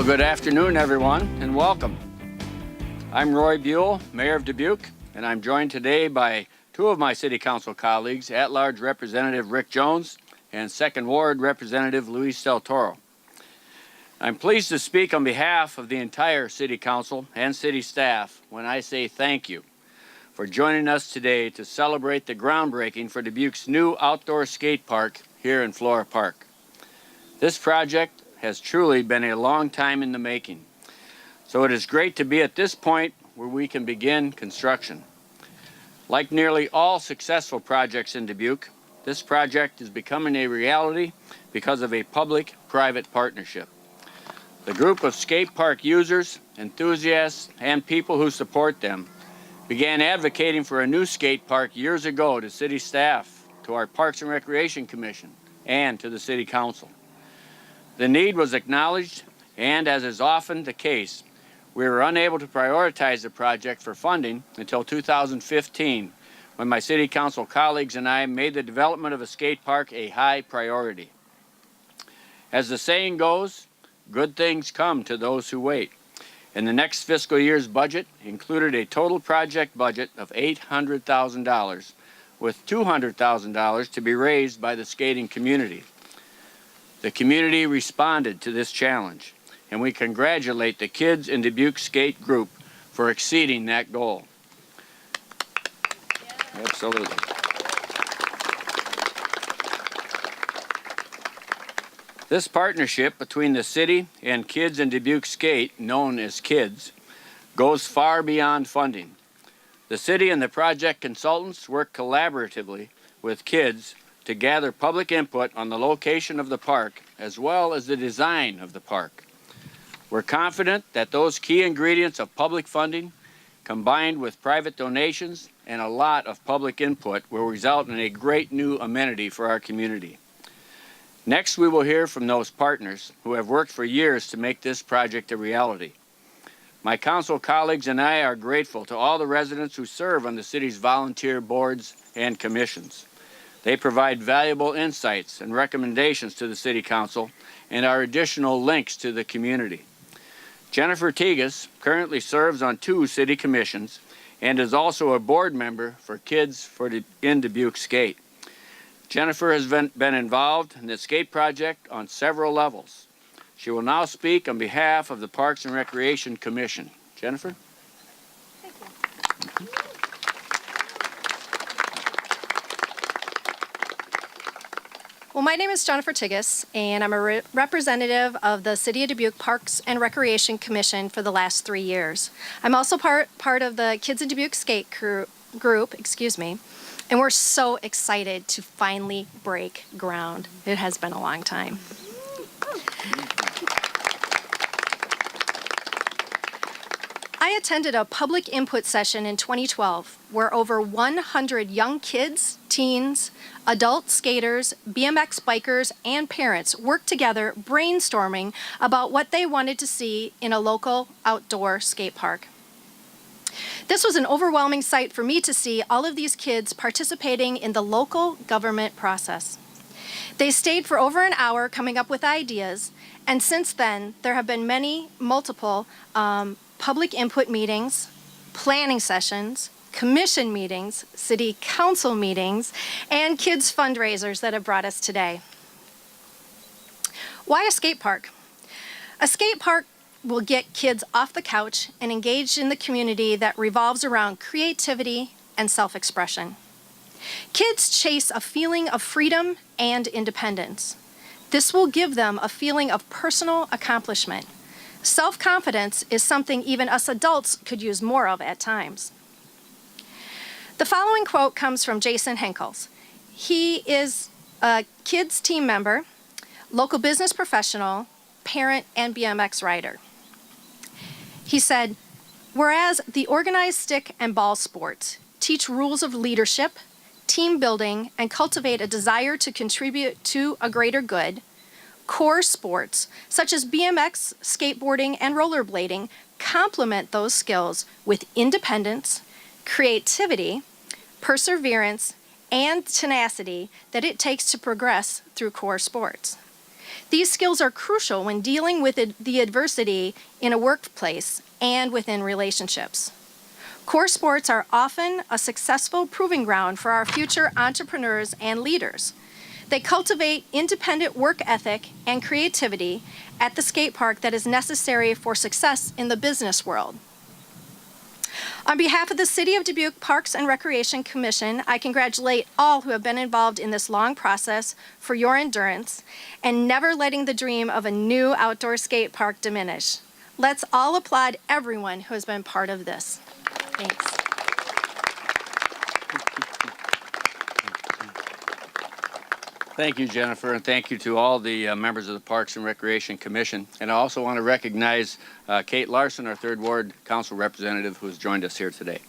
Well, good afternoon, everyone, and welcome. I'm Roy Buol, Mayor of Dubuque, and I'm joined today by two of my City Council colleagues, at-large Representative Rick Jones and 2nd Ward Representative Luis Del Toro. I'm pleased to speak on behalf of the entire City Council and City staff when I say thank you for joining us today to celebrate the groundbreaking for Dubuque's new outdoor skate park here in Flora Park. This project has truly been a long time in the making, so it is great to be at this point where we can begin construction. Like nearly all successful projects in Dubuque, this project is becoming a reality because of a public-private partnership. The group of skate park users, enthusiasts, and people who support them began advocating for a new skate park years ago to city staff, to our Parks and Recreation Commission, and to the City Council. The need was acknowledged, and as is often the case, we were unable to prioritize the project for funding until 2015, when my City Council colleagues and I made the development of a skate park a high priority. As the saying goes, good things come to those who wait. And the next fiscal year's budget included a total project budget of $800,000, with $200,000 to be raised by the skating community. The community responded to this challenge, and we congratulate the kids in Dubuque Skate Group for exceeding that goal. Yeah. Absolutely. This partnership between the city and kids in Dubuque Skate, known as KIDS, goes far beyond funding. The city and the project consultants work collaboratively with KIDS to gather public input on the location of the park as well as the design of the park. We're confident that those key ingredients of public funding, combined with private donations and a lot of public input, will result in a great new amenity for our community. Next, we will hear from those partners who have worked for years to make this project a reality. My council colleagues and I are grateful to all the residents who serve on the city's volunteer boards and commissions. They provide valuable insights and recommendations to the City Council and are additional links to the community. Jennifer Tigges currently serves on 2 city commissions and is also a board member for Kids in Dubuque Skate. Jennifer has been involved in the skate project on several levels. She will now speak on behalf of the Parks and Recreation Commission. Jennifer? Thank you. Well, my name is Jennifer Tigges, and I'm a representative of the City of Dubuque Parks and Recreation Commission for the last 3 years. I'm also part of the Kids in Dubuque Skate group, and we're so excited to finally break ground. It has been a long time. I attended a public input session in 2012 where over 100 young kids, teens, adult skaters, BMX bikers, and parents worked together brainstorming about what they wanted to see in a local outdoor skate park. This was an overwhelming sight for me to see all of these kids participating in the local government process. They stayed for over an hour coming up with ideas, and since then there have been multiple public input meetings, planning sessions, commission meetings, city council meetings, and kids fundraisers that have brought us today. Why a skate park? A skate park will get kids off the couch and engaged in the community that revolves around creativity and self-expression. Kids chase a feeling of freedom and independence. This will give them a feeling of personal accomplishment. Self-confidence is something even us adults could use more of at times. The following quote comes from Jason Henkels. He is a kids team member, local business professional, parent, and BMX rider. He said, "Whereas the organized stick and ball sports teach rules of leadership, team building, and cultivate a desire to contribute to a greater good, core sports, such as BMX, skateboarding, and rollerblading, complement those skills with independence, creativity, perseverance, and tenacity that it takes to progress through core sports. These skills are crucial when dealing with the adversity in a workplace and within relationships. Core sports are often a successful proving ground for our future entrepreneurs and leaders. They cultivate independent work ethic and creativity at the skate park that is necessary for success in the business world. On behalf of the City of Dubuque Parks and Recreation Commission, I congratulate all who have been involved in this long process for your endurance and never letting the dream of a new outdoor skate park diminish. Let's all applaud everyone who has been part of this. Thanks. Thank you, Jennifer, and thank you to all the members of the Parks and Recreation Commission. And I also want to recognize Kate Larson, our 3rd Ward Council representative, who has joined us here today.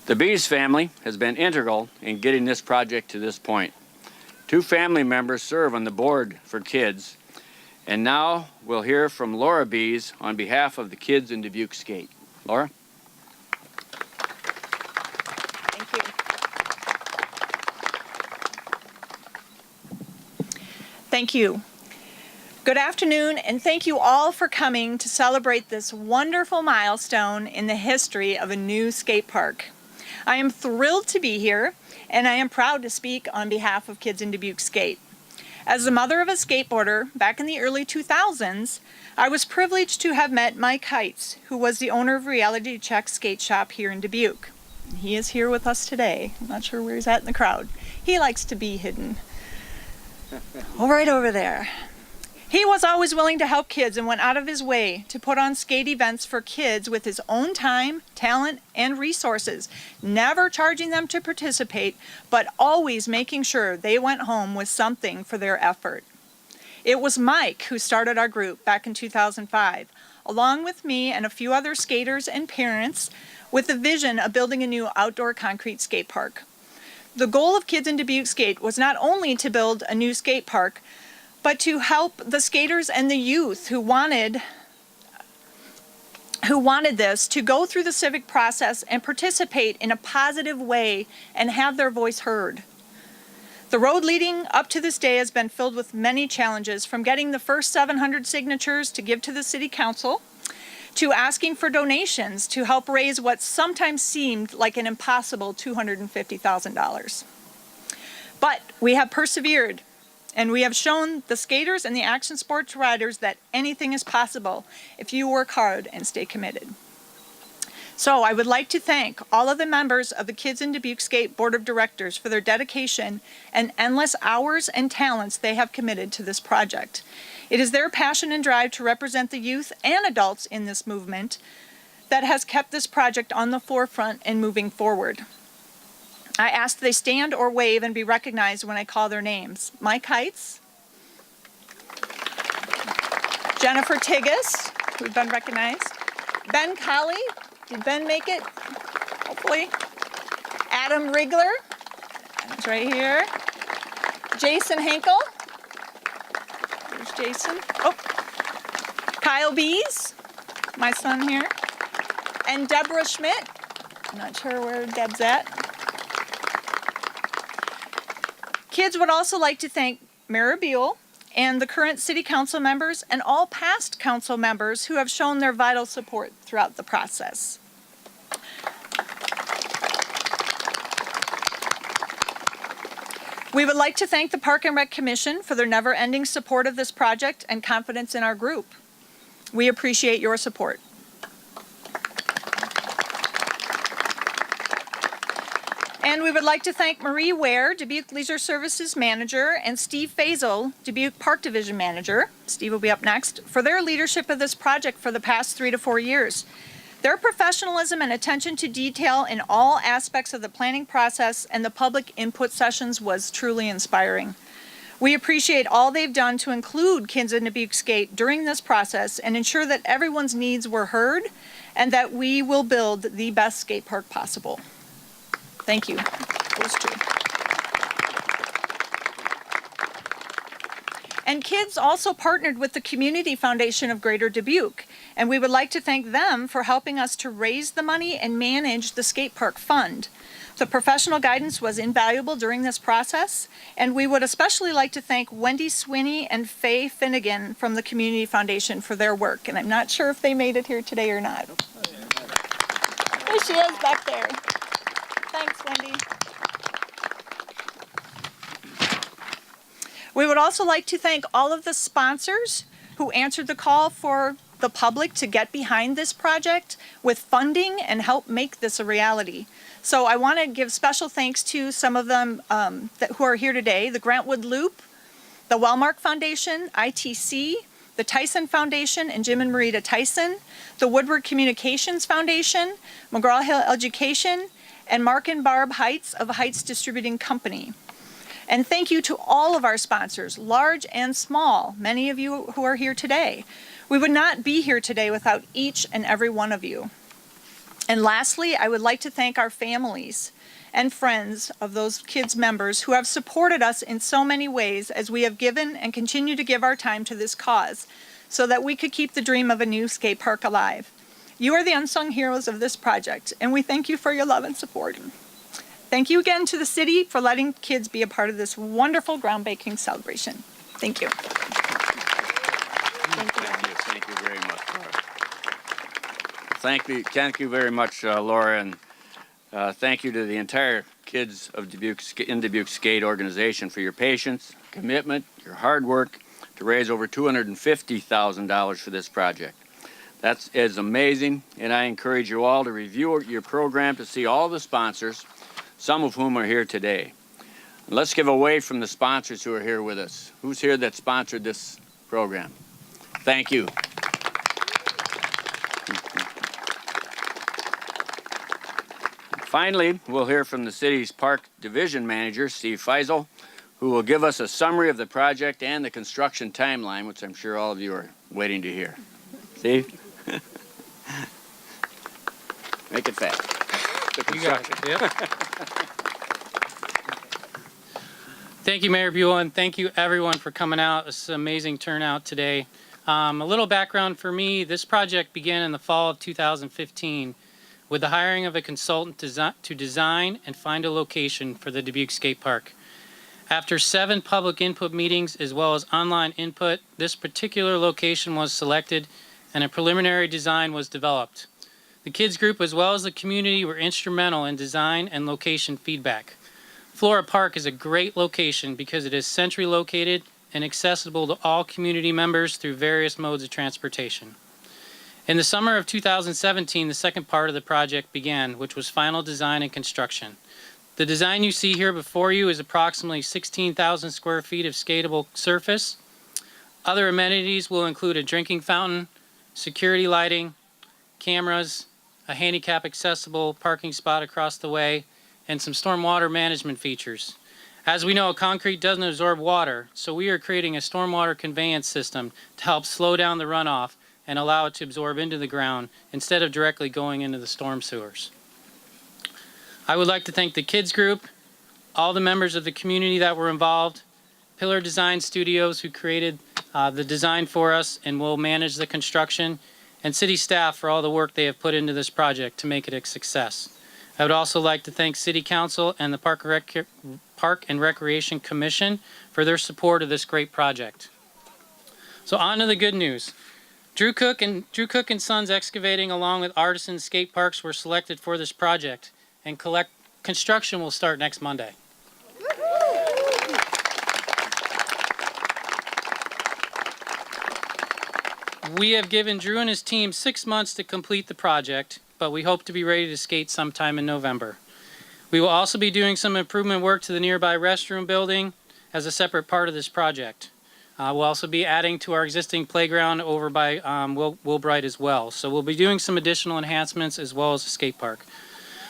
The Bies family has been integral in getting this project to this point. 2 family members serve on the board for kids, and now we'll hear from Laura Bies on behalf of the kids in Dubuque Skate. Laura? Thank you. Good afternoon, and thank you all for coming to celebrate this wonderful milestone in the history of a new skate park. I am thrilled to be here, and I am proud to speak on behalf of Kids in Dubuque Skate. As the mother of a skateboarder back in the early 2000s, I was privileged to have met Mike Heitz, who was the owner of Reality Check Skate Shop here in Dubuque. He is here with us today. I'm not sure where he's at in the crowd. He likes to be hidden. Right over there. He was always willing to help kids and went out of his way to put on skate events for kids with his own time, talent, and resources, never charging them to participate, but always making sure they went home with something for their effort. It was Mike who started our group back in 2005, along with me and a few other skaters and parents, with the vision of building a new outdoor concrete skate park. The goal of Kids in Dubuque Skate was not only to build a new skate park, but to help the skaters and the youth who wanted this to go through the civic process and participate in a positive way and have their voice heard. The road leading up to this day has been filled with many challenges, from getting the first 700 signatures to give to the City Council, to asking for donations to help raise what sometimes seemed like an impossible $250,000. But we have persevered, and we have shown the skaters and the action sports riders that anything is possible if you work hard and stay committed. So I would like to thank all of the members of the Kids in Dubuque Skate Board of Directors for their dedication and endless hours and talents they have committed to this project. It is their passion and drive to represent the youth and adults in this movement that has kept this project on the forefront and moving forward. I ask they stand or wave and be recognized when I call their names. Mike Heitz, Jennifer Tigges, who've been recognized, Ben Colley, did Ben make it? Hopefully. Adam Rigler, that's right here. Jason Henkel. There's Jason. Oh, Kyle Bies, my son here. And Deborah Schmidt. I'm not sure where Deb's at. Kids would also like to thank Mayor Buol and the current City Council members and all past council members who have shown their vital support throughout the process. We would like to thank the Park and Rec Commission for their never-ending support of this project and confidence in our group. We appreciate your support. And we would like to thank Marie Ware, Dubuque Leisure Services Manager, and Steve Fehsal, Dubuque Park Division Manager, Steve will be up next, for their leadership of this project for the past 3 to 4 years. Their professionalism and attention to detail in all aspects of the planning process and the public input sessions was truly inspiring. We appreciate all they've done to include Kids in Dubuque Skate during this process and ensure that everyone's needs were heard and that we will build the best skate park possible. Thank you. Those two. And Kids also partnered with the Community Foundation of Greater Dubuque, and we would like to thank them for helping us to raise the money and manage the skate park fund. The professional guidance was invaluable during this process, and we would especially like to thank Wendy Swinney and Faye Finnegan from the Community Foundation for their work, and I'm not sure if they made it here today or not. There she is back there. Thanks, Wendy. We would also like to thank all of the sponsors who answered the call for the public to get behind this project with funding and help make this a reality. So I want to give special thanks to some of them who are here today: the Grantwood Loop, the Wellmark Foundation, ITC, the Tyson Foundation and Jim and Marita Tyson, the Woodward Communications Foundation, McGraw-Hill Education, and Mark and Barb Heights of Heights Distributing Company. And thank you to all of our sponsors, large and small, many of you who are here today. We would not be here today without each and every one of you. And lastly, I would like to thank our families and friends of those kids' members who have supported us in so many ways as we have given and continue to give our time to this cause so that we could keep the dream of a new skate park alive. You are the unsung heroes of this project, and we thank you for your love and support. Thank you again to the city for letting kids be a part of this wonderful groundbreaking celebration. Thank you. Thank you very much, Laura. Thank you very much, Laura, and thank you to the entire Kids of Dubuque in Dubuque Skate organization for your patience, commitment, your hard work to raise over $250,000 for this project. That is amazing, and I encourage you all to review your program to see all the sponsors, some of whom are here today. And let's give a wave from the sponsors who are here with us. Who's here that sponsored this program? Thank you. Finally, we'll hear from the city's Park Division Manager, Steve Fehsal, who will give us a summary of the project and the construction timeline, which I'm sure all of you are waiting to hear. Steve? Make it fast. You got it. Yep. Thank you, Mayor Buol, and thank you everyone for coming out. It's an amazing turnout today. A little background for me: this project began in the fall of 2015 with the hiring of a consultant to design and find a location for the Dubuque Skate Park. After 7 public input meetings as well as online input, this particular location was selected and a preliminary design was developed. The kids group as well as the community were instrumental in design and location feedback. Flora Park is a great location because it is centrally located and accessible to all community members through various modes of transportation. In the summer of 2017, the second part of the project began, which was final design and construction. The design you see here before you is approximately 16,000 square feet of skatable surface. Other amenities will include a drinking fountain, security lighting, cameras, a handicap accessible parking spot across the way, and some stormwater management features. As we know, concrete doesn't absorb water, so we are creating a stormwater conveyance system to help slow down the runoff and allow it to absorb into the ground instead of directly going into the storm sewers. I would like to thank the kids group, all the members of the community that were involved, Pillar Design Studios who created the design for us and will manage the construction, and city staff for all the work they have put into this project to make it a success. I would also like to thank City Council and the Park and Recreation Commission for their support of this great project. So on to the good news. Drew Cook and Sons Excavating along with Artisan Skate Parks were selected for this project, and construction will start next Monday. We have given Drew and his team 6 months to complete the project, but we hope to be ready to skate sometime in November. We will also be doing some improvement work to the nearby restroom building as a separate part of this project. We'll also be adding to our existing playground over by Wilbricht as well. So we'll be doing some additional enhancements as well as a skate park.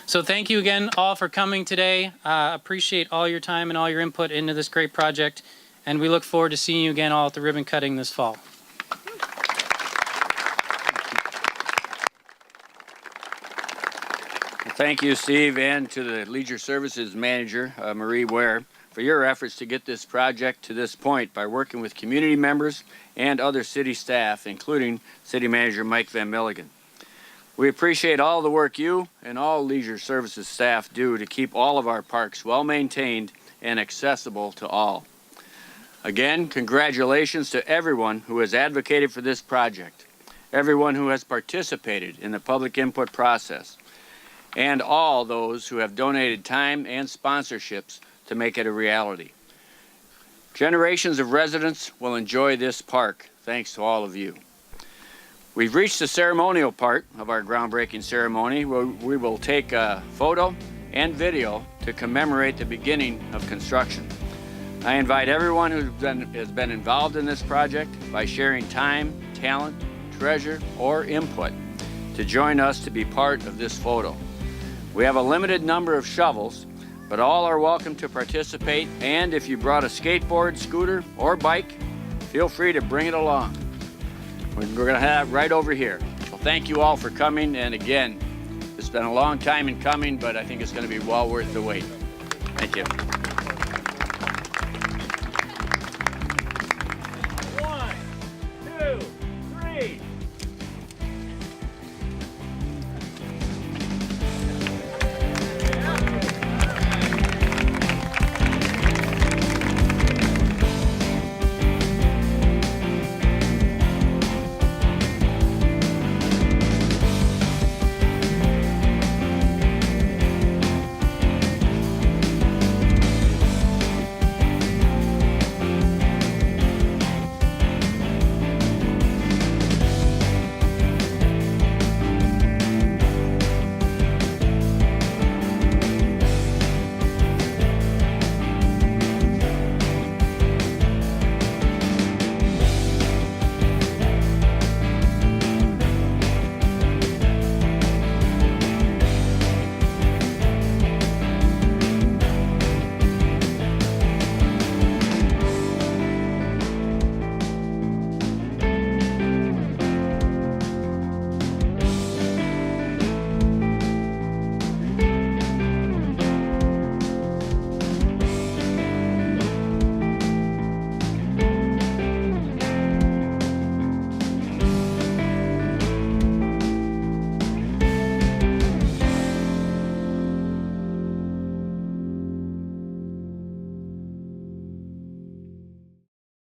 So thank you again all for coming today. Appreciate all your time and all your input into this great project. And we look forward to seeing you again all at the ribbon cutting this fall. Thank you, Steve, and to the Leisure Services Manager, Marie Ware, for your efforts to get this project to this point by working with community members and other city staff, including City Manager Mike Van Milligan. We appreciate all the work you and all leisure services staff do to keep all of our parks well maintained and accessible to all. Again, congratulations to everyone who has advocated for this project, everyone who has participated in the public input process, and all those who have donated time and sponsorships to make it a reality. Generations of residents will enjoy this park thanks to all of you. We've reached the ceremonial part of our groundbreaking ceremony where we will take a photo and video to commemorate the beginning of construction. I invite everyone who has been involved in this project by sharing time, talent, treasure, or input to join us to be part of this photo. We have a limited number of shovels, but all are welcome to participate, and if you brought a skateboard, scooter, or bike, feel free to bring it along. We're going to have it right over here. Well, thank you all for coming, and again, it's been a long time in coming, but I think it's going to be well worth the wait. Thank you.